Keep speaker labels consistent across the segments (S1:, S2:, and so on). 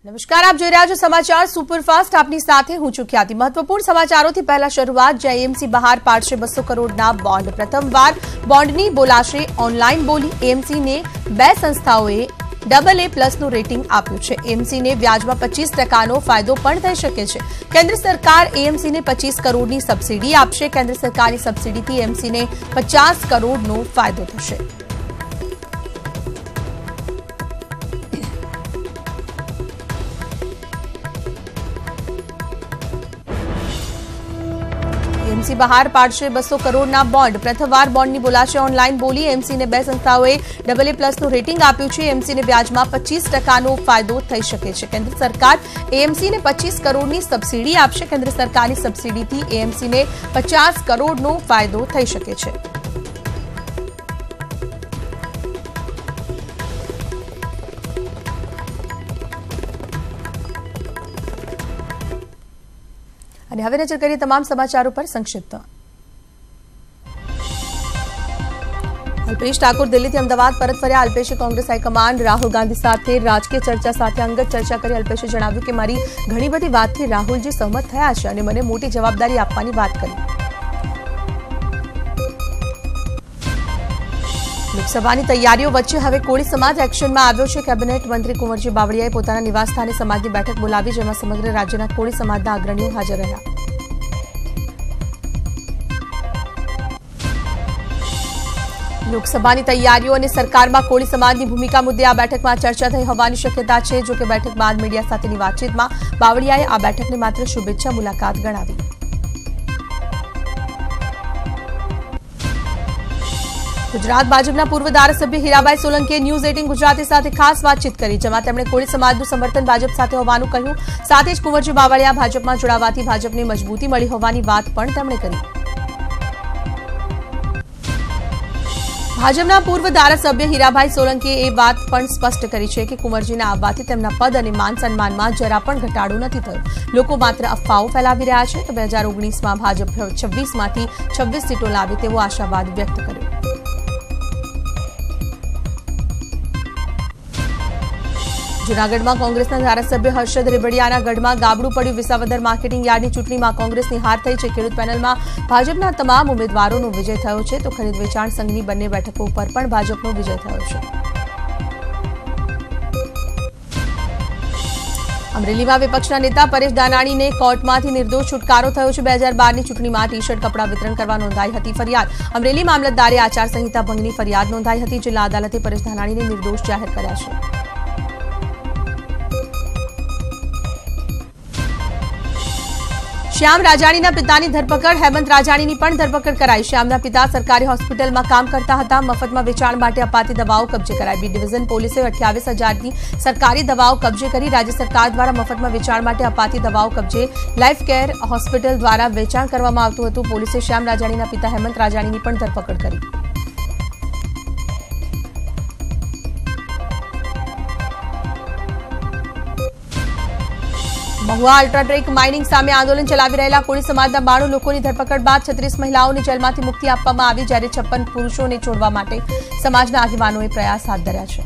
S1: નમસ્કાર, આપ જોઈ રહ્યા છો સમાચાર સુપરફાસ્ટ. આપની સાથે હું છું ખ્યાતિ. મહત્વપૂર્ણ સમાચારોથી પહેલા શરૂઆત. એએમસી બહાર પાડશે 200 કરોડના બોન્ડ. પ્રથમવાર બોન્ડની બોલાશે ઓનલાઈન બોલી. એએમસીને બે સંસ્થાઓએ AA+ રેટિંગ આપ્યું છે. એએમસીને વ્યાજમાં 25% ફાયદો પણ થઈ શકે છે. કેન્દ્ર સરકાર એએમસીને 25 કરોડની સબસિડી આપશે. કેન્દ્ર સરકારની સબસિડીથી એએમસીને 50 કરોડનો ફાયદો થશે. એએમસી બહાર પાડશે 200 કરોડના બોન્ડ. પ્રથમવાર બોન્ડની બોલાશે ઓનલાઈન બોલી. એએમસીને બે સંસ્થાઓએ AA+ રેટિંગ આપ્યું છે. એએમસીને વ્યાજમાં 25%નો ફાયદો થઈ શકે છે. કેન્દ્ર સરકાર એએમસીને 25 કરોડની સબસિડી આપશે. કેન્દ્ર સરકારની સબસિડીથી એએમસીને 50 કરોડનો ફાયદો થઈ શકે છે. અને હવે નજર કરીએ તમામ સમાચારો પર સંક્ષિપ્ત. અલ્પેશ ઠાકોર દિલ્હીથી અમદાવાદ પરત ફર્યા. અલ્પેશે કોંગ્રેસ હાઈકમાન્ડ રાહુલ ગાંધી સાથે રાજકીય ચર્ચા સાથે અંગત ચર્ચા કરી. અલ્પેશે જણાવ્યું કે મારી ઘણી બધી વાતથી રાહુલજી સહમત થયા છે અને મને મોટી જવાબદારી આપવાની વાત કરી. લોકસભાની તૈયારીઓ વચ્ચે હવે કોળી સમાજ એક્શનમાં આવ્યો છે. કેબિનેટ મંત્રી કુંવરજી બાવળિયાએ પોતાના નિવાસસ્થાને સમાજની બેઠક બોલાવી, જેમાં સમગ્ર રાજ્યના કોળી સમાજના અગ્રણીઓ હાજર રહ્યા. લોકસભાની તૈયારીઓ અને સરકારમાં કોળી સમાજની ભૂમિકા મુદ્દે આ બેઠકમાં ચર્ચા થઈ હોવાની શક્યતા છે. જોકે બેઠક બાદ મીડિયા સાથેની વાતચીતમાં બાવળિયાએ આ બેઠકને માત્ર શુભેચ્છા મુલાકાત ગણાવી. ગુજરાત ભાજપના પૂર્વ ધારાસભ્ય હીરાભાઈ સોલંકીએ ન્યૂઝ 18 ગુજરાતી સાથે ખાસ વાતચીત કરી, જેમાં તેમણે કોળી સમાજનું સમર્થન ભાજપ સાથે હોવાનું કહ્યું. સાથે જ કુંવરજી બાવળિયા ભાજપમાં જોડાવાથી ભાજપને મજબૂતી મળી હોવાની વાત પણ તેમણે કરી. ભાજપના પૂર્વ ધારાસભ્ય હીરાભાઈ સોલંકીએ એ વાત પણ સ્પષ્ટ કરી છે કે કુંવરજીના આવવાથી તેમના પદ અને માન સન્માનમાં જરા પણ ઘટાડો નથી થયો. લોકો માત્ર અફવાઓ ફેલાવી રહ્યા છે. તો 2019માં ભાજપ 26માંથી 26 સીટો લાવે તેવો આશાવાદ વ્યક્ત કર્યો. જૂનાગઢમાં કોંગ્રેસના ધારાસભ્ય હર્ષદ રેબડિયાના ગઢમાં ગાબડું પડ્યું. વિસાવદર માર્કેટિંગ યાર્ડની ચૂંટણીમાં કોંગ્રેસની હાર થઈ છે. ખેડૂત પેનલમાં ભાજપના તમામ ઉમેદવારોનો વિજય થયો છે. તો ખરીદ વેચાણ સંઘની બંને બેઠકો પર પણ ભાજપનો વિજય થયો છે. અમરેલીમાં વિપક્ષના નેતા પરેશ દાનાણીને કોર્ટમાંથી નિર્દોષ છુટકારો થયો છે. 2012ની ચૂંટણીમાં ટી-શર્ટ કપડા વિતરણ કરવા નોંધાઈ હતી ફરિયાદ. અમરેલી મામલતદારે આચારસંહિતા ભંગની ફરિયાદ નોંધાઈ હતી. જિલ્લા અદાલતે પરેશ દાનાણીને નિર્દોષ જાહેર કર્યા છે. શ્યામ રાજાણીના પિતાની ધરપકડ. હેમંત રાજાણીની પણ ધરપકડ કરાઈ. શ્યામના પિતા સરકારી હોસ્પિટલમાં કામ કરતા હતા. મફતમાં વેચાણ માટે અપાતી દવાઓ કબજે કરાઈ. બી ડિવિઝન પોલીસે 28,000ની સરકારી દવાઓ કબજે કરી. રાજ્ય સરકાર દ્વારા મફતમાં વેચાણ માટે અપાતી દવાઓ કબજે લાઈફ કેર હોસ્પિટલ દ્વારા વેચાણ કરવામાં આવતું હતું. પોલીસે શ્યામ રાજાણીના પિતા હેમંત રાજાણીની પણ ધરપકડ કરી. મહુવા અલ્ટ્રાટેક માઇનિંગ સામે આંદોલન ચલાવી રહેલા કોળી સમાજના 92 લોકોની ધરપકડ બાદ 36 મહિલાઓને જેલમાંથી મુક્તિ આપવામાં આવી, જ્યારે 56 પુરુષોને છોડવા માટે સમાજના આગેવાનોએ પ્રયાસ હાથ ધર્યા છે.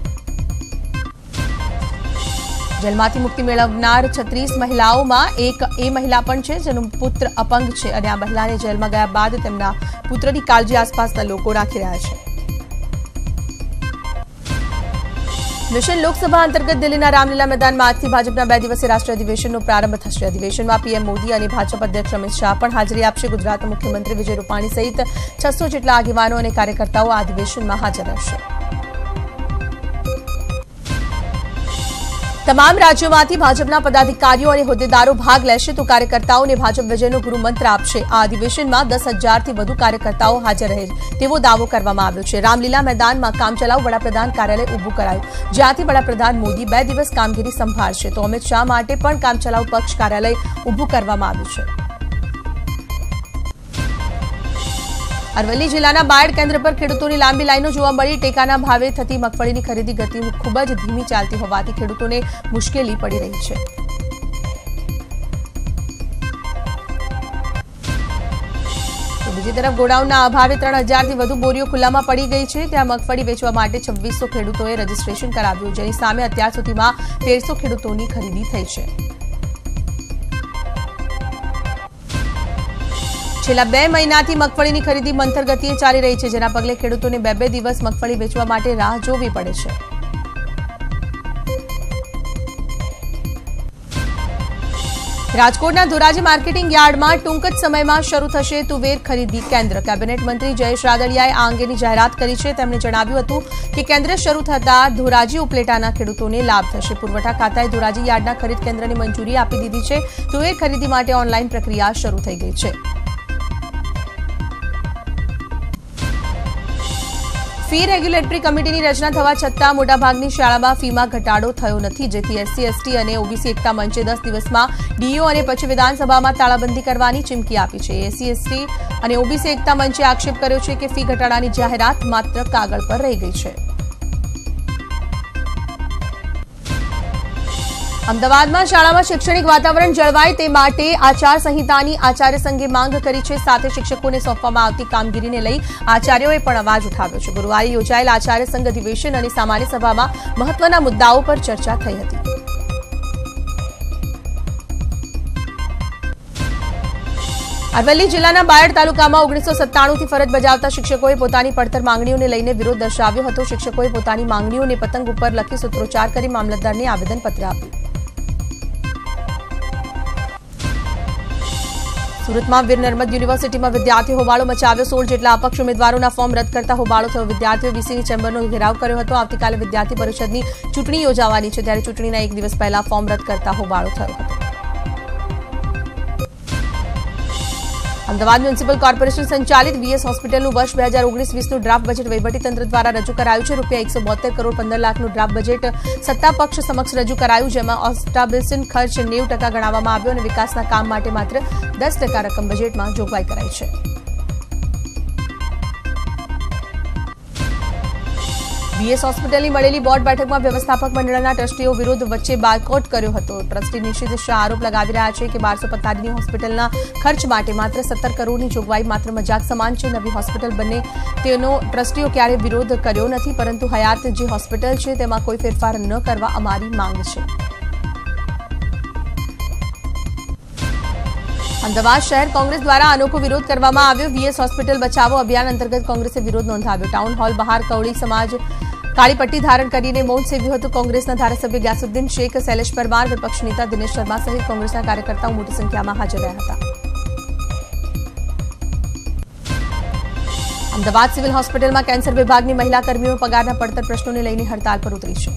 S1: જેલમાંથી મુક્તિ મેળવનાર 36 મહિલાઓમાં એક એ મહિલા પણ છે જેનો પુત્ર અપંગ છે અને આ મહિલાને જેલમાં ગયા બાદ તેમના પુત્રની કાળજી આસપાસના લોકો રાખી રહ્યા છે. મિશન લોકસભા અંતર્ગત દિલ્હીના રામલીલા મેદાનમાં આજથી ભાજપના 2 દિવસીય રાષ્ટ્રીય અધિવેશનનો પ્રારંભ થશે. અધિવેશનમાં પીએમ મોદી અને ભાજપ અધ્યક્ષ અમિત શાહ પણ હાજરી આપશે. ગુજરાતના મુખ્યમંત્રી વિજય રૂપાણી સહિત 600 જેટલા આગેવાનો અને કાર્યકર્તાઓ આ અધિવેશનમાં હાજર રહેશે. તમામ રાજ્યોમાંથી ભાજપના પદાધિકારીઓ અને હોદ્દેદારો ભાગ લેશે. તો કાર્યકર્તાઓને ભાજપ વિજયનો ગુરુ મંત્ર આપશે. આ અધિવેશનમાં 10,000થી વધુ કાર્યકર્તાઓ હાજર રહે તેવો દાવો કરવામાં આવ્યો છે. રામલીલા મેદાનમાં કામચલાઉ વડાપ્રધાન કાર્યાલય ઉભું કરાયું, જ્યાંથી વડાપ્રધાન મોદી 2 દિવસ કામગીરી સંભાળશે. તો અમિત શાહ માટે પણ કામચલાઉ પક્ષ કાર્યાલય ઉભું કરવામાં આવ્યું છે. અરવલ્લી જિલ્લાના બાયડ કેન્દ્ર પર ખેડૂતોની લાંબી લાઈનો જોવા મળી. ટેકાના ભાવે થતી મગફળીની ખરીદી ગતિ ખૂબ જ ધીમી ચાલતી હોવાથી ખેડૂતોને મુશ્કેલી પડી રહી છે. બીજી તરફ ગોડાઉનના અભાવે 3000 થી વધુ બોરીઓ ખુલ્લામાં પડી ગઈ છે। ત્યાં મગફળી વેચવા માટે 2600 ખેડૂતોએ રજીસ્ટ્રેશન કરાવ્યું, જેની સામે અત્યાર સુધીમાં 1300 ખેડૂતોની ખરીદી થઈ છે। છેલ્લા 2 મહિનાથી મગફળીની ખરીદી મંથર ગતિએ ચાલી રહી છે, જેના પગલે ખેડૂતોને 2 દિવસ મગફળી વેચવા માટે રાહ જોવી પડે છે। રાજકોટના ધોરાજી માર્કેટિંગ યાર્ડમાં ટૂંક જ સમયમાં શરૂ થશે તુવેર ખરીદી કેન્દ્ર। કેબિનેટ મંત્રી જયેશ રાદડિયાએ આ અંગેની જાહેરાત કરી છે। તેમણે જણાવ્યું હતું કે કેન્દ્ર શરૂ થતા ધોરાજી ઉપલેટાના ખેડૂતોને લાભ થશે। પુરવઠા ખાતાએ ધોરાજી યાર્ડના ખરીદ કેન્દ્રની મંજૂરી આપી દીધી છે। તુવેર ખરીદી માટે ઓનલાઈન પ્રક્રિયા શરૂ થઈ ગઈ છે। ફી રેગ્યુલેટરી કમિટીની રચના થવા છતાં મોટાભાગની શાળામાં ફીમાં ઘટાડો થયો નથી, જેથી એસસી, એસટી અને ઓબીસી એકતા મંચે 10 દિવસમાં ડીઓ અને પછી વિધાનસભામાં તાળાબંધી કરવાની ચીમકી આપી છે। એસસી, એસટી અને ઓબીસી એકતા મંચે આક્ષેપ કર્યો છે કે ફી ઘટાડાની જાહેરાત માત્ર કાગળ પર રહી ગઈ છે। અમદાવાદમાં શાળામાં શૈક્ષણિક વાતાવરણ જળવાય તે માટે આચાર સંહિતાની આચાર્ય સંઘે માંગ કરી છે। સાથે શિક્ષકોને સોંપવામાં આવતી કામગીરીને લઈ આચાર્યોએ પણ અવાજ ઉઠાવ્યો છે। ગુરુવારે યોજાયેલ આચાર્ય સંઘ અધિવેશન અને સામાન્ય સભામાં મહત્વના મુદ્દાઓ પર ચર્ચા થઈ હતી। અરવલ્લી જિલ્લાના બાયડ તાલુકામાં 1997 થી ફરજ બજાવતા શિક્ષકોએ પોતાની પડતર માંગણીઓને લઈને વિરોધ દર્શાવ્યો હતો। શિક્ષકોએ પોતાની માંગણીઓને પતંગ ઉપર લખી સૂત્રોચ્ચાર કરી મામલતદારને આવેદનપત્ર આપ્યું। સુરતમાં વીર નર્મદ યુનિવર્સિટીમાં વિદ્યાર્થીઓ હોબાળો મચાવ્યો। 16 જેટલા અપક્ષ ઉમેદવારોના ફોર્મ રદ કરતા હોબાળો થયો। વિદ્યાર્થીઓ વીસીની ચેમ્બરનો ઘેરાવ કર્યો હતો। આવતીકાલે વિદ્યાર્થી પરિષદની ચૂંટણી યોજાવાની છે, ત્યારે ચૂંટણીના એક દિવસ પહેલા ફોર્મ રદ કરતા હોબાળો થયો હતો। અમદાવાદ મ્યુનિસિપલ કોર્પોરેશન સંચાલિત વીએસ હોસ્પિટલનું વર્ષ 2019-20નું ડ્રાફ્ટ બજેટ વહીવટીતંત્ર દ્વારા રજૂ કરાયું છે। ₹172 કરોડ 15 લાખનું ડ્રાફ્ટ બજેટ સત્તાપક્ષ સમક્ષ રજૂ કરાયું, જેમાં એસ્ટાબ્લિશિંગ ખર્ચ 90% ગણાવવામાં આવ્યો અને વિકાસના કામ માટે માત્ર 10% રકમ બજેટમાં જોગવાઈ કરાઈ છે। વીએસ હોસ્પિટલની મળેલી બોર્ડ બેઠકમાં વ્યવસ્થાપક મંડળના ટ્રસ્ટીઓ વિરુદ્ધ વચ્ચે બાયકોટ કર્યો હતો। ટ્રસ્ટી નિશિત શાહ આરોપ લગાવી રહ્યા છે કે 1200 પથારીની હોસ્પિટલના ખર્ચ માટે માત્ર 17 કરોડની જોગવાઈ માત્ર મજાક સમાન છે। નવી હોસ્પિટલ બને તેનો ટ્રસ્ટીઓ ક્યારેય વિરોધ કર્યો નથી, પરંતુ હયાત જે હોસ્પિટલ છે તેમાં કોઈ ફેરફાર ન કરવા અમારી માંગ છે। અમદાવાદ શહેર કોંગ્રેસ દ્વારા અનોખો વિરોધ કરવામાં આવ્યો। વીએસ હોસ્પિટલ બચાવો અભિયાન અંતર્ગત કોંગ્રેસે વિરોધ નોંધાવ્યો। ટાઉન હોલ બહાર કવળી સમાજ કાળી પટ્ટી ધારણ કરીને મૌન સેવ્યું હતું। કોંગ્રેસના ધારાસભ્ય ગ્યાસુદ્દીન શેખ, શૈલેષ પરમાર, વિપક્ષ નેતા દિનેશ શર્મા સહિત કોંગ્રેસના કાર્યકર્તાઓ મોટી સંખ્યામાં હાજર રહ્યા હતા। અમદાવાદ સિવિલ હોસ્પિટલમાં કેન્સર વિભાગની મહિલા કર્મીઓ પગારના પડતર પ્રશ્નોને લઈને હડતાલ પર ઉતરી છે।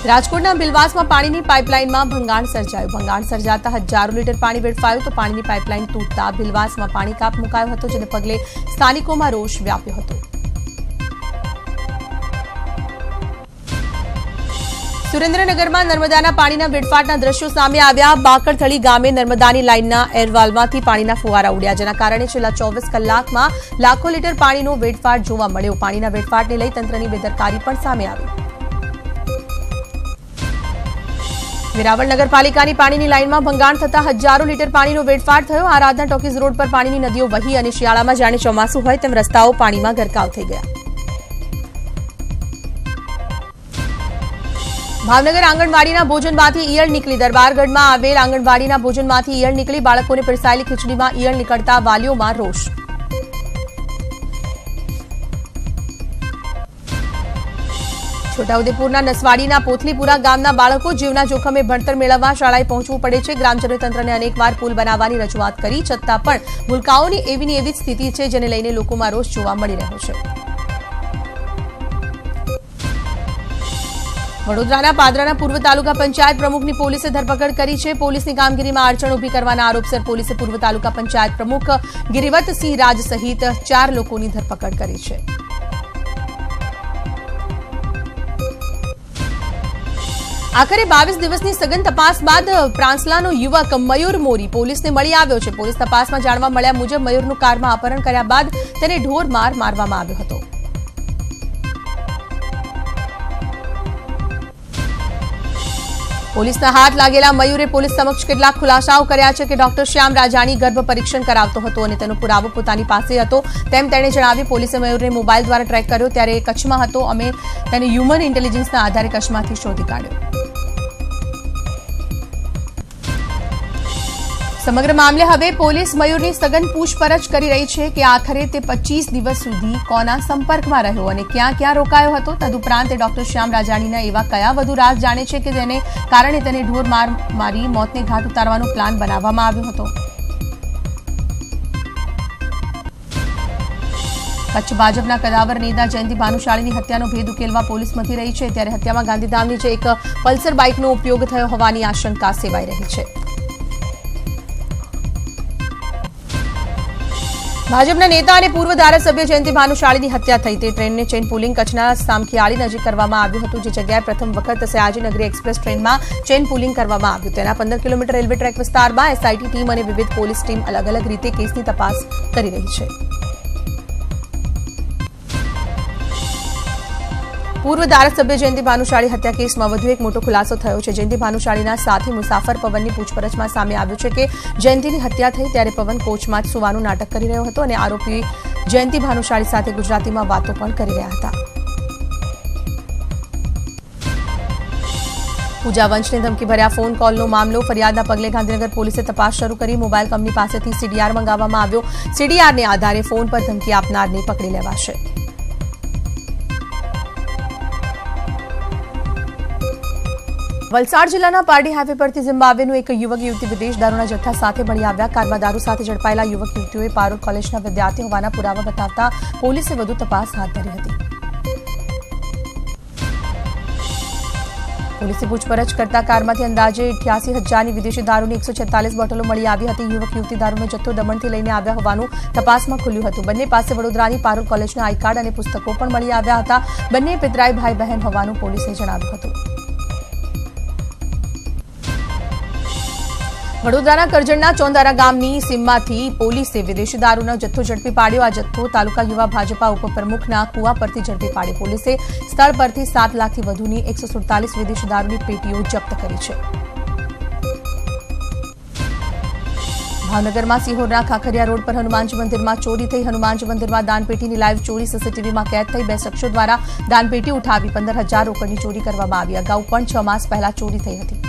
S1: રાજકોટના બિલવાસમાં પાણીની પાઇપલાઇનમાં ભંગાણ સર્જાયું। ભંગાણ સર્જાતા હજારો લીટર પાણી વેડફાયું તો પાણીની પાઇપલાઇન તૂટતા બિલવાસમાં પાણી કાપ મુકાયો હતો, જેને પગલે સ્થાનિકોમાં રોષ વ્યાપ્યો હતો। સુરેન્દ્રનગરમાં નર્મદાના પાણીના વેડફાટના દ્રશ્યો સામે આવ્યા। બાકડથળી ગામે નર્મદાની લાઇનના એરવાલ્વમાંથી પાણીના ફુવારા ઉડ્યા, જેના કારણે છેલ્લા 24 કલાકમાં લાખો લીટર પાણીનો વેડફાટ જોવા મળ્યો। પાણીના વેડફાટને લઈ તંત્રની બેદરકારી પણ સામે આવી। વેરાવળ નગરપાલિકાની પાણીની લાઇનમાં ભંગાણ થતા હજારો લીટર પાણીનો વેડફાટ થયો। આરાધના ટોકીઝ રોડ પર પાણીની નદીઓ વહી અને શિયાળામાં જાણે ચોમાસું હોય તેમ રસ્તાઓ પાણીમાં ગરકાવ થઈ ગયા। ભાવનગર આંગણવાડીના ભોજનમાંથી ઈયળ નીકળી। દરબારગઢમાં આવેલ આંગણવાડીના ભોજનમાંથી ઈયળ નીકળી। બાળકોને પીરસાયેલી ખીચડીમાં ઈયળ નીકળતા વાલીઓમાં રોષ। છોટાઉદેપુરના નસવાડીના પોથલીપુરા ગામના બાળકો જીવના જોખમે ભણતર મેળવવા શાળાએ પહોંચવું પડે છે। ગ્રામજનોએ તંત્રને અનેકવાર પુલ બનાવવાની રજૂઆત કરી, છતાં પણ ભૂલકાઓની એવીની એવી જ સ્થિતિ છે, જેને લઈને લોકોમાં રોષ જોવા મળી રહ્યો છે। વડોદરાના પાદરાના પૂર્વ તાલુકા પંચાયત પ્રમુખની પોલીસે ધરપકડ કરી છે। પોલીસની કામગીરીમાં અડચણ ઉભી કરવાના આરોપસર પોલીસે પૂર્વ તાલુકા પંચાયત પ્રમુખ ગિરિવતસિંહ રાજ સહિત 4 લોકોની ધરપકડ કરી છે। આખરે 22 દિવસની સઘન તપાસ બાદ પ્રાંસલાનો યુવક મયુર મોરી પોલીસને મળી આવ્યો છે। પોલીસ તપાસમાં જાણવા મળ્યા મુજબ મયુરનું કારમાં અપહરણ કર્યા બાદ તેને ઢોર માર મારવામાં આવ્યો હતો। પોલીસના હાથ લાગેલા મયુરે પોલીસ સમક્ષ કેટલાક ખુલાસાઓ કર્યા છે કે ડોક્ટર શ્યામ રાજાણી ગર્ભ પરીક્ષણ કરાવતો હતો અને તેનો પુરાવો પોતાની પાસે હતો તેમ તેણે જણાવ્યું. પોલીસે મયુરને મોબાઈલ દ્વારા ટ્રેક કર્યો ત્યારે એ કચ્છમાં હતો. અમે તેને હ્યુમન ઇન્ટેલિજન્સના આધારે કચ્છમાંથી શોધી કાઢ્યો. સમગ્ર મામલે હવે પોલીસ મયુરની સઘન પૂછપરછ કરી રહી છે કે આખરે તે 25 દિવસ સુધી કોના સંપર્કમાં રહ્યો અને ક્યાં ક્યાં રોકાયો હતો. તદુપરાંત ડોક્ટર શ્યામ રાજાણીના એવા કયા વધુ રાજ જાણે છે કે તેને કારણે તેને ઢોર મારી મોતને ઘાટ ઉતારવાનો પ્લાન બનાવવામાં આવ્યો હતો. કચ્છ ભાજપના કદાવર નેતા જયંતિ ભાનુશાળીની હત્યાનો ભેદ ઉકેલવા પોલીસ મથી રહી છે. ત્યારે હત્યામાં ગાંધીધામની જે એક પલ્સર બાઇકનો ઉપયોગ થયો હોવાની આશંકા સેવાઈ રહી છે. ભાજપના નેતા અને પૂર્વ ધારાસભ્ય જયંતિ ભાનુશાળીની હત્યા થઈ. તે ટ્રેનને ચેઇન પુલિંગ કચ્છના સામખિયાળી નજીક કરવામાં આવ્યું હતું. જે જગ્યાએ પ્રથમ વખત સયાજીનગરી એક્સપ્રેસ ટ્રેનમાં ચેઇન પુલિંગ કરવામાં આવ્યું. તેના 15 કિલોમીટર રેલવે ટ્રેક વિસ્તારમાં એસઆઈટી ટીમ અને વિવિધ પોલીસ ટીમ અલગ અલગ રીતે કેસની તપાસ કરી રહી છે. પૂર્વ ધારાસભ્ય જયંતિ ભાનુશાળી હત્યા કેસમાં વધુ એક મોટો ખુલાસો થયો છે. જયંતિ ભાનુશાળીના સાથી મુસાફર પવનની પૂછપરછમાં સામે આવ્યું છે કે જયંતિની હત્યા થઈ ત્યારે પવન કોચમાં જ સુવાનું નાટક કરી રહ્યો હતો અને આરોપી જયંતિ ભાનુશાળી સાથે ગુજરાતીમાં વાતો પણ કરી રહ્યા હતા. પૂજા વંશને ધમકી ભર્યા ફોન કોલનો મામલો. ફરિયાદના પગલે ગાંધીનગર પોલીસે તપાસ શરૂ કરી. મોબાઈલ કંપની પાસેથી સીડીઆર મંગાવવામાં આવ્યો. સીડીઆરને આધારે ફોન પર ધમકી આપનારને પકડી લેવાશે. વલસાડ જિલ્લાના પારડી હાઈવે પરથી ઝિમ્બાબ્વેનું એક યુવક યુવતી વિદેશ દારૂના જથ્થા સાથે મળી આવ્યા. કારમાં દારૂ સાથે ઝડપાયેલા યુવક યુવતીઓએ પારોલ કોલેજના વિદ્યાર્થી હોવાના પુરાવા બતાવતા પોલીસે વધુ તપાસ હાથ ધરી હતી. પોલીસે પૂછપરછ કરતા કારમાંથી અંદાજે 88,000ની વિદેશી દારૂની 146 બોટલો મળી આવી હતી. યુવક યુવતી દારૂનો જથ્થો દમણથી લઈને આવ્યા હોવાનું તપાસમાં ખુલ્યું હતું. બંને પાસે વડોદરાની પારોલ કોલેજના આઈ કાર્ડ અને પુસ્તકો પણ મળી આવ્યા હતા. બંને પિતરાઈ ભાઈ બહેન હોવાનું પોલીસે જણાવ્યું હતું. વડોદરાના કરજણના ચોંદારા ગામની સીમમાંથી પોલીસે વિદેશી દારૂનો જથ્થો ઝડપી પાડ્યો. આ જથ્થો તાલુકા યુવા ભાજપા ઉપપ્રમુખના કુવા પરથી ઝડપી પાડ્યો. પોલીસે સ્થળ પરથી 7 લાખથી વધુની 147 વિદેશી દારૂની પેટીઓ જપ્ત કરી છે. ભાવનગરમાં સિહોરના ખાખરિયા રોડ પર હનુમાનજી મંદિરમાં ચોરી થઈ. હનુમાનજી મંદિરમાં દાનપેટીની લાઈવ ચોરી સીસીટીવીમાં કેદ થઈ. 2 શખ્સો દ્વારા દાનપેટી ઉઠાવી 15,000 રોકડની ચોરી કરવામાં આવી. અગાઉ પણ 6 માસ પહેલા ચોરી થઈ હતી.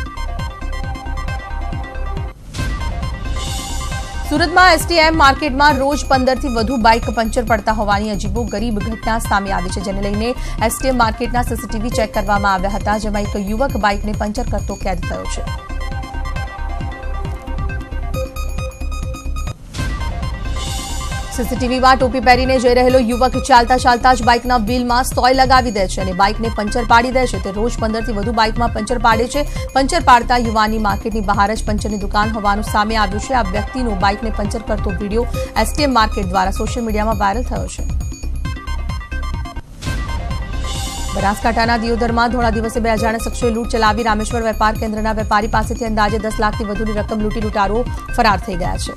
S1: સુરતમાં એસટીએમ માર્કેટમાં રોજ 15થી વધુ બાઇક પંચર પડતા હોવાની અજીબોગરીબ ઘટના સામે આવી છે. જેને લઈને એસટીએમ માર્કેટના સીસીટીવી ચેક કરવામાં આવ્યા હતા. જેમાં એક યુવક બાઇકને પંચર કરતો કેદ થયો છે. સીસીટીવીમાં ટોપી પહેરીને જઈ રહેલો યુવક ચાલતા ચાલતા જ બાઇકના વ્હીલમાં સોય લગાવી દે છે અને બાઇકને પંચર પાડી દે છે. તે રોજ 15થી વધુ બાઇકમાં પંચર પાડે છે. પંચર પાડતા યુવાનની માર્કેટની બહાર જ પંચરની દુકાન હોવાનું સામે આવ્યું છે. આ વ્યક્તિનો બાઇકને પંચર કરતો વિડીયો એસટીએમ માર્કેટ દ્વારા સોશિયલ મીડિયામાં વાયરલ થયો છે. બનાસકાંઠાના દિયોદરમાં ધોળા દિવસે 2 અજાણ્યા શખ્સોએ લૂંટ ચલાવી. રામેશ્વર વેપાર કેન્દ્રના વેપારી પાસેથી અંદાજે 10 લાખથી વધુની રકમ લૂંટી લૂંટારો ફરાર થઈ ગયા છે.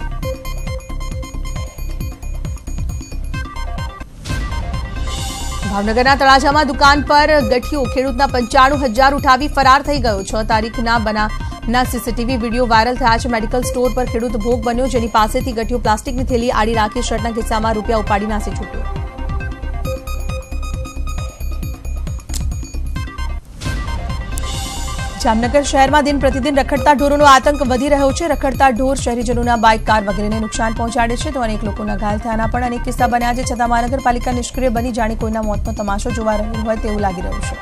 S1: ભાવનગરના તળાજામાં દુકાન પર ગઠિયો ખેડૂતના 95,000 ઉઠાવી ફરાર થઈ ગયો. 6 તારીખના બનાવના સીસીટીવી વિડીયો વાયરલ થયા છે. મેડિકલ સ્ટોર પર ખેડૂત ભોગ બન્યો, જેની પાસેથી ગઠિયો પ્લાસ્ટિકની થેલી આડી રાખી શર્ટના ખિસ્સામાં રૂપિયા ઉપાડી નાસી છૂટ્યો. જામનગર શહેરમાં દિન પ્રતિદિન રખડતા ઢોરોનો આતંક વધી રહ્યો છે. રખડતા ઢોર શહેરીજનોના બાઇક, કાર વગેરેને નુકસાન પહોંચાડે છે. તો અનેક લોકોના ઘાયલ થયાના પણ અનેક કિસ્સા બન્યા છે. છતાં મહાનગરપાલિકા નિષ્ક્રિય બની જાણે કોઈના મોતનો તમાશો જોવા રહ્યું હોય તેવું લાગી રહ્યું છે.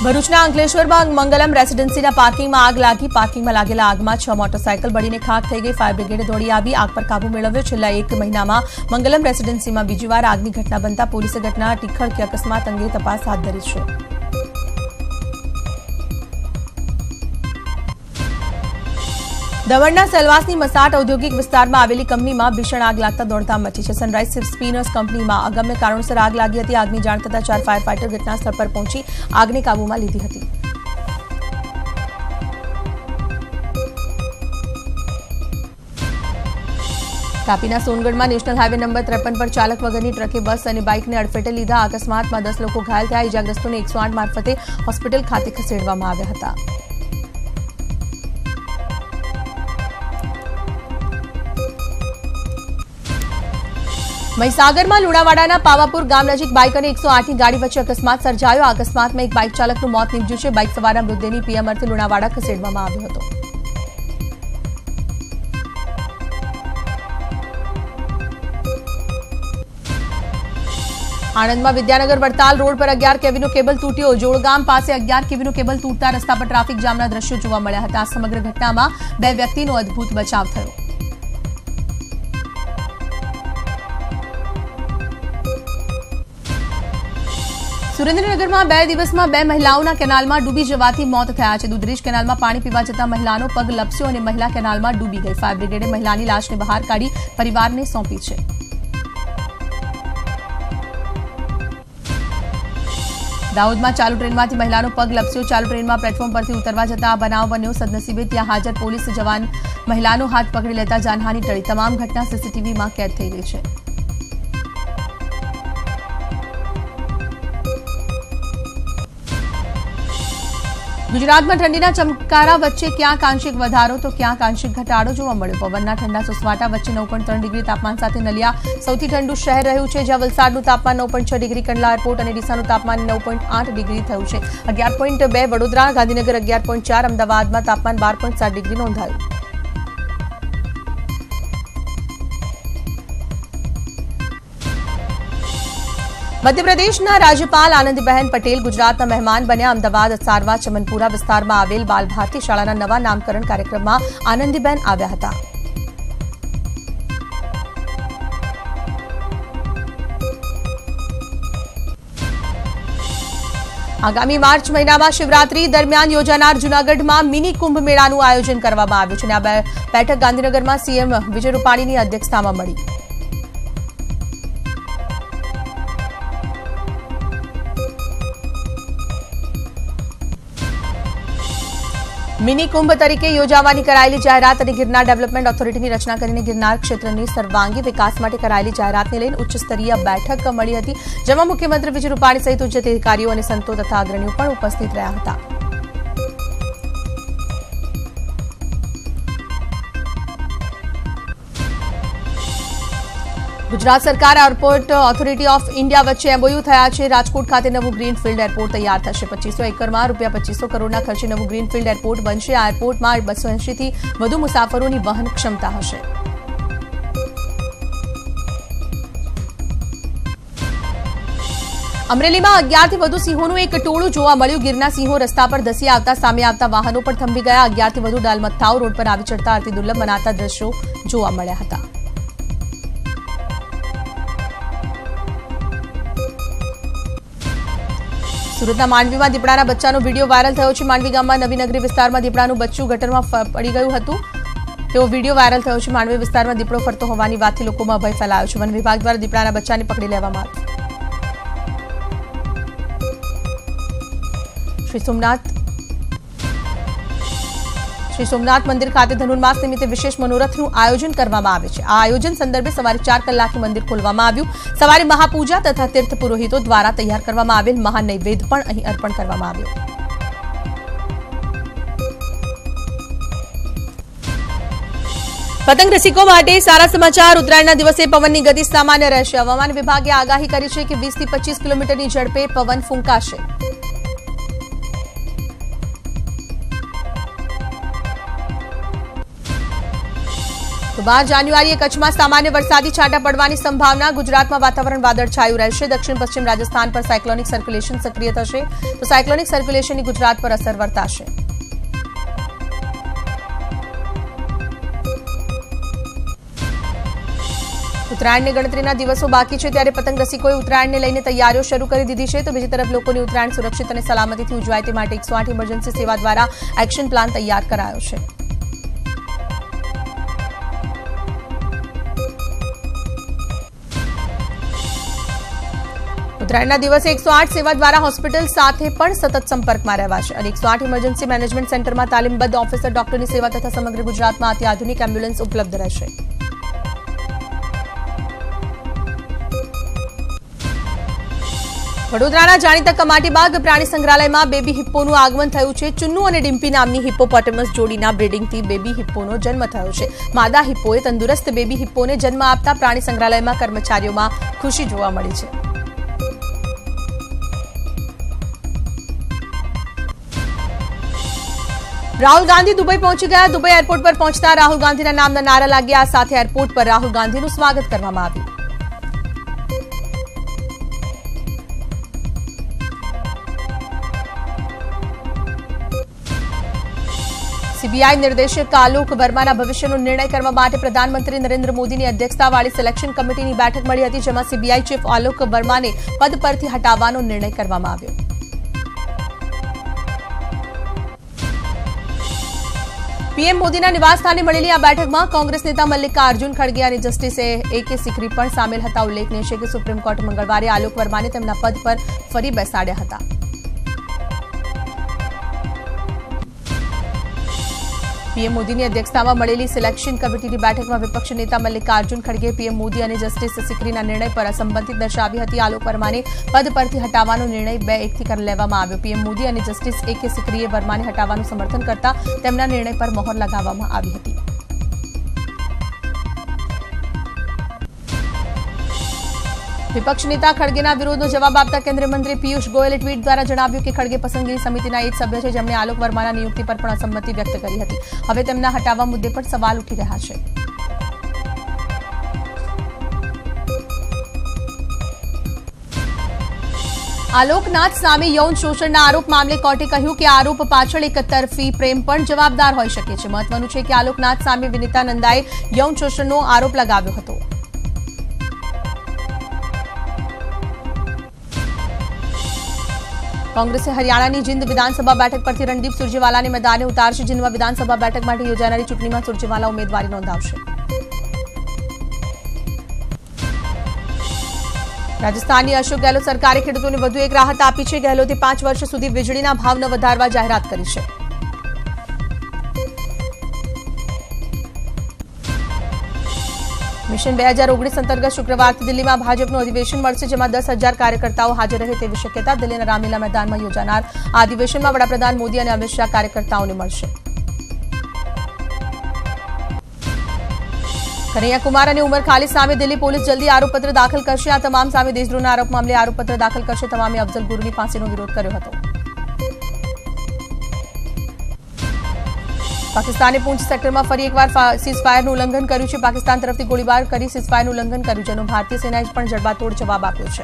S1: ભરૂચના અંકલેશ્વરમાં મંગલમ રેસીડેન્સીના પાર્કિંગમાં આગ લાગી. પાર્કિંગમાં લાગેલા આગમાં 6 મોટરસાયકલ બળીને ખાખ થઈ ગઈ. ફાયર બ્રિગેડે દોડી આવી આગ પર કાબુ મેળવ્યો. છેલ્લા 1 મહિનામાં મંગલમ રેસીડેન્સીમાં બીજી વાર આગની ઘટના બનતા પોલીસે ઘટના ટીખળ કે અકસ્માત અંગે તપાસ હાથ ધરી છે. દમણના સેલવાસની મસાટ ઔદ્યોગિક વિસ્તારમાં આવેલી કંપનીમાં ભીષણ આગ લાગતા દોડધામ મચી છે. સનરાઇઝ સ્પિનર્સ કંપનીમાં અગમ્ય કારણોસર આગ લાગી હતી. આગની જાણ થતાં 4 ફાયર ફાઇટર ઘટના સ્થળ પર પહોંચી આગને કાબૂમાં લીધી હતી. તાપીના સોનગઢમાં નેશનલ હાઈવે નંબર 53 પર ચાલક વગરની ટ્રકે બસ અને બાઇકને અડફેટે લીધા. અકસ્માતમાં 10 લોકો ઘાયલ થયા. ઇજાગ્રસ્તોને 108 મારફતે હોસ્પિટલ ખાતે ખસેડવામાં આવ્યા હતા. મહીસાગરમાં લુણાવાડાના પાવાપુર ગામ નજીક બાઇક અને 108ની ગાડી વચ્ચે અકસ્માત સર્જાયો. આ અકસ્માતમાં એક બાઇક ચાલકનું મોત નીપજ્યું છે. બાઇક સવારના મૃતદેહની પીએમ અર્થે લુણાવાડા ખસેડવામાં આવ્યો હતો. આણંદમાં વિદ્યાનગર વડતાલ રોડ પર 11 કેવીનો કેબલ તૂટ્યો. જોડગામ પાસે 11 કેવીનો કેબલ તૂટતા રસ્તા પર ટ્રાફિક જામના દ્રશ્યો જોવા મળ્યા હતા. આ સમગ્ર ઘટનામાં 2 વ્યક્તિનો અદ્ભુત બચાવ થયો. સુરેન્દ્રનગરમાં 2 દિવસમાં 2 મહિલાઓના કેનાલમાં ડૂબી જવાથી મોત થયા છે. દુધરેજ કેનાલમાં પાણી પીવા જતા મહિલાનો પગ લપસ્યો અને મહિલા કેનાલમાં ડૂબી ગઈ. ફાયર બ્રિગેડે મહિલાની લાશને બહાર કાઢી પરિવારને સોંપી છે. દાહોદમાં ચાલુ ટ્રેનમાંથી મહિલાનો પગ લપસ્યો. ચાલુ ટ્રેનમાં પ્લેટફોર્મ પરથી ઉતરવા જતા આ બનાવ બન્યો. સદનસીબે ત્યાં હાજર પોલીસ જવાન મહિલાનો હાથ પકડી લેતા જાનહાની ટળી. તમામ ઘટના સીસીટીવીમાં કેદ થઈ ગઈ છે. ગુજરાતમાં ઠંડીના ચમકારા વચ્ચે ક્યાંક આંશિક વધારો તો ક્યાંક આંશિક ઘટાડો જોવા મળ્યો. પવનના ઠંડા સુસવાટા વચ્ચે 9.3 ડિગ્રી તાપમાન સાથે નલિયા સૌથી ઠંડુ શહેર રહ્યું છે, જ્યાં વલસાડનું તાપમાન 9.6 ડિગ્રી, કંડલા એરપોર્ટ અને ડીસાનું તાપમાન 9.8 ડિગ્રી થયું છે. 11.2 વડોદરા, ગાંધીનગર 11.4, અમદાવાદમાં તાપમાન 12.7 ડિગ્રી નોંધાયું. મધ્યપ્રદેશના રાજ્યપાલ આનંદીબહેન પટેલ ગુજરાતના મહેમાન બન્યા. અમદાવાદ સારવા ચમનપુરા વિસ્તારમાં આવેલ બાલ ભારતી શાળાના નવા નામકરણ કાર્યક્રમમાં આનંદીબહેન આવ્યા હતા. આગામી માર્ચ મહિનામાં શિવરાત્રી દરમિયાન યોજાનાર જૂનાગઢમાં મિની કુંભ મેળાનું આયોજન કરવામાં આવ્યું છે. અને આ બેઠક ગાંધીનગરમાં સીએમ વિજય રૂપાણીની અધ્યક્ષતામાં મળી. મિની કુંભ તરીકે યોજાવાની કરાયેલી જાહેરાત અને ગિરનાર ડેવલપમેન્ટ ઓથોરિટીની રચના કરીને ગિરનાર ક્ષેત્રની સર્વાંગી વિકાસ માટે કરાયેલી જાહેરાતને લઈને ઉચ્ચસ્તરીય બેઠક મળી હતી, જેમાં મુખ્યમંત્રી વિજય રૂપાણી સહિત ઉચ્ચ અધિકારીઓ અને સંતો તથા અગ્રણીઓ પણ ઉપસ્થિત રહ્યા હતા. ગુજરાત સરકાર એરપોર્ટ ઓથોરિટી ઓફ ઇન્ડિયા વચ્ચે એમઓયુ થયા છે. રાજકોટ ખાતે નવું ગ્રીનફિલ્ડ એરપોર્ટ તૈયાર થશે. 2500 એકરમાં ₹2500 કરોડના ખર્ચે નવું ગ્રીનફિલ્ડ એરપોર્ટ બનશે. આ એરપોર્ટમાં 280થી વધુ મુસાફરોની વહન ક્ષમતા હશે. અમરેલીમાં 11થી વધુ સિંહોનું એક ટોળું જોવા મળ્યું. ગીરના સિંહો રસ્તા પર ધસી આવતા સામે આવતા વાહનો પર થંભી ગયા. 11થી વધુ ડાલમથ્થાઓ રોડ પર આવી ચડતા અતિ દુર્લભ મનાતા દ્રશ્યો જોવા મળ્યા હતા. સુરતના માંડવીમાં દીપડાના બચ્ચાનો વિડીયો વાયરલ થયો છે. માંડવી ગામમાં નવી નગરી વિસ્તારમાં દીપડાનું બચ્ચું ગટરમાં પડી ગયું હતું. તેવો વિડીયો વાયરલ થયો છે. માંડવી વિસ્તારમાં દીપડો ફરતો હોવાની વાતથી લોકોમાં ભય ફેલાયો છે. વન વિભાગ દ્વારા દીપડાના બચ્ચાને પકડી લેવામાં આવ્યું. શ્રી સોમનાથ મંદિર ખાતે ધનુર્માસ નિમિત્તે વિશેષ મનોરથનું આયોજન કરવામાં આવે છે. આ આયોજન સંદર્ભે સવારે 4 કલાકે મંદિર ખોલવામાં આવ્યું. સવારે મહાપૂજા તથા તીર્થ પુરોહિતો દ્વારા તૈયાર કરવામાં આવેલ મહાનૈવેદ્ય પણ અહીં અર્પણ કરવામાં આવ્યો. પતંગ રસિકો માટે સારા સમાચાર. ઉત્તરાયણના દિવસે પવનની ગતિ સામાન્ય રહેશે. હવામાન વિભાગે આગાહી કરી છે કે 20 થી 25 કિલોમીટરની ઝડપે પવન ફૂંકાશે. 12 જાન્યુઆરીએ કચ્છમાં સામાન્ય વરસાદી છાંટા પડવાની સંભાવના. ગુજરાતમાં વાતાવરણ વાદળછાયું રહેશે. દક્ષિણ પશ્ચિમ રાજસ્થાન પર સાયક્લોનિક સર્ક્યુલેશન સક્રિય થશે, તો સાયક્લોનિક સર્ક્યુલેશનની ગુજરાત પર અસર વર્તાશે. ઉત્તરાયણની ગણતરીના દિવસો બાકી છે, ત્યારે પતંગ રસિકોએ ઉત્તરાયણને લઈને તૈયારીઓ શરૂ કરી દીધી છે. તો બીજી તરફ લોકોની ઉત્તરાયણ સુરક્ષિત અને સલામતીથી ઉજવાય તે માટે 108 ઇમરજન્સી સેવા દ્વારા એક્શન પ્લાન તૈયાર કરાયો છે. ઉત્તરાયણના દિવસે 108 સેવા દ્વારા હોસ્પિટલ સાથે પણ સતત સંપર્કમાં રહેવાશે અને 108 ઇમરજન્સી મેનેજમેન્ટ સેન્ટરમાં તાલીમબદ્ધ ઓફિસર ડોક્ટરની સેવા તથા સમગ્ર ગુજરાતમાં અત્યાધુનિક એમ્બ્યુલન્સ ઉપલબ્ધ રહેશે. વડોદરાના જાણીતા કમાટીબાગ પ્રાણી સંગ્રહાલયમાં બેબી હિપ્પોનું આગમન થયું છે. ચુન્નુ અને ડિમ્પી નામની હિપ્પોપોટેમસ જોડીના બ્રીડિંગથી બેબી હિપ્પોનો જન્મ થયો છે. માદા હિપ્પોએ તંદુરસ્ત બેબી હિપ્પોને જન્મ આપતા પ્રાણી સંગ્રહાલયમાં કર્મચારીઓમાં ખુશી જોવા મળી છે. રાહુલ ગાંધી દુબઈ પહોંચી ગયા. દુબઈ એરપોર્ટ પર પહોંચતા રાહુલ ગાંધીના નામના નારા લાગ્યા. આ સાથે એરપોર્ટ પર રાહુલ ગાંધીનું સ્વાગત કરવામાં આવ્યું. સીબીઆઈ નિર્દેશક આલોક વર્માના ભવિષ્યનો નિર્ણય કરવા માટે પ્રધાનમંત્રી નરેન્દ્ર મોદીની અધ્યક્ષતાવાળી સિલેક્શન કમિટીની બેઠક મળી હતી, જેમાં સીબીઆઈ ચીફ આલોક વર્માને પદ પરથી હટાવવાનો નિર્ણય કરવામાં આવ્યો. પીએમ મોદીના નિવાસસ્થાને મળેલી આ બેઠકમાં કોંગ્રેસ નેતા મલ્લિકાર્જુન ખડગે અને જસ્ટિસ એ.કે. સિકરી પણ સામેલ હતા. ઉલ્લેખનીય છે કે સુપ્રીમ કોર્ટે મંગળવારે આલોક વર્માને તેમના પદ પર ફરી બેસાડ્યા હતા. પીએમ મોદીની અધ્યક્ષતામાં મળેલી સિલેક્શન કમિટીની બેઠકમાં વિપક્ષ નેતા મલ્લિકાર્જુન ખડગે પીએમ મોદી અને જસ્ટિસ સિકરીના નિર્ણય પર અસંમતિ દર્શાવી હતી. આલોક વર્માને પદ પરથી હટાવવાનો નિર્ણય 2-1 થી લેવામાં આવ્યો. પીએમ મોદી અને જસ્ટિસ એ.કે. સિકરીએ વર્માને હટાવવાનું સમર્થન કરતા તેમના નિર્ણય પર મહોર લગાવવામાં આવી હતી. વિપક્ષ નેતા ખડગેના વિરોધનો જવાબ આપતા કેન્દ્રીય મંત્રી પિયુષ ગોયલે ટ્વીટ દ્વારા જણાવ્યું કે ખડગે પસંદગી સમિતિના એક સભ્ય છે, જેમણે આલોક વર્માના નિયુક્તિ પર પણ અસંમતિ વ્યક્ત કરી હતી. હવે તેમના હટાવવા મુદ્દે પણ સવાલ ઉઠી રહ્યા છે. આલોકનાથ સામે યૌન શોષણના આરોપ મામલે કોર્ટે કહ્યું કે આરોપ પાછળ એક તરફી પ્રેમ પણ જવાબદાર હોઈ શકે છે. મહત્વનું છે કે આલોકનાથ સામે વિનીતા નંદાએ યૌન શોષણનો આરોપ લગાવ્યો હતો. કોંગ્રેસે હરિયાણાની જીંદ વિધાનસભા બેઠક પરથી રણદીપ સુરજેવાલાને મેદાને ઉતારશે. જીંદમાં વિધાનસભા બેઠક માટે યોજાનારી ચૂંટણીમાં સુરજેવાલા ઉમેદવારી નોંધાવશે. રાજસ્થાનની અશોક ગેહલોત સરકારે ખેડૂતોને વધુ એક રાહત આપી છે. ગેહલોતે 5 વર્ષ સુધી વીજળીના ભાવ ન વધારવા જાહેરાત કરી છે. મિશન 2019 અંતર્ગત શુક્રવારથી દિલ્હીમાં ભાજપનું અધિવેશન મળશે, જેમાં 10,000 કાર્યકર્તાઓ હાજર રહે તેવી શક્યતા. દિલ્હીના રામલીલા મેદાનમાં યોજાનાર આ અધિવેશનમાં વડાપ્રધાન મોદી અને અમિત શાહ કાર્યકર્તાઓને મળશે. કનૈયા કુમાર અને ઉમર ખાલિદ સામે દિલ્હી પોલીસ જલ્દી આરોપપત્ર દાખલ કરશે. આ તમામ સામે દેશદ્રોહના આરોપ મામલે આરોપપત્ર દાખલ કરશે. તમામે અફઝલ ગુરુની ફાંસીનો વિરોધ કર્યો હતો. પાકિસ્તાને પૂંછ સેક્ટરમાં ફરી એકવાર સીઝફાયરનું ઉલ્લંઘન કર્યું છે. પાકિસ્તાન તરફથી ગોળીબાર કરી સીઝફાયરનું ઉલ્લંઘન કર્યું, જેનો ભારતીય સેનાએ પણ જડબાતોડ જવાબ આપ્યો છે.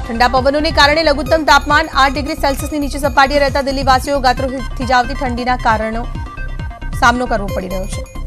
S1: ઠંડા પવનોને કારણે લઘુત્તમ તાપમાન 8 ડિગ્રી સેલ્સિયસની નીચે સપાટીએ રહેતા દિલ્હીવાસીઓ ગાત્રો થીજાવતી ઠંડીના કારણો સામનો કરવો પડી રહ્યો છે.